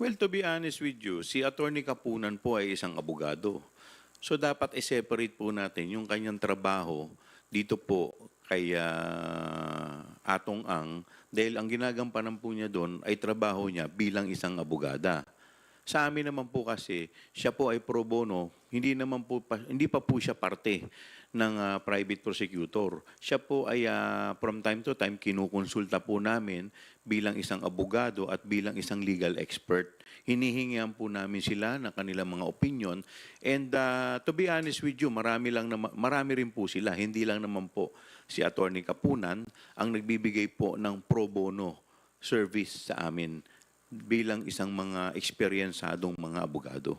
Well, to be honest with you, si Attorney Kapunan po ay isang abogado. So dapat i-separate po natin yung kanyang trabaho dito po kay Atong Ang dahil ang ginagampanan po niya doon ay trabaho niya bilang isang abogada. Sa amin naman po kasi, siya po ay pro bono, hindi pa po siya parte ng private prosecutor. Siya po ay from time to time kinukonsulta po namin bilang isang abogado at bilang isang legal expert. Hinihingihan po namin sila ng kanilang mga opinion and to be honest with you, marami rin po sila, hindi lang naman po si Attorney Kapunan ang nagbibigay po ng pro bono service sa amin bilang isang mga eksperyensadong mga abogado.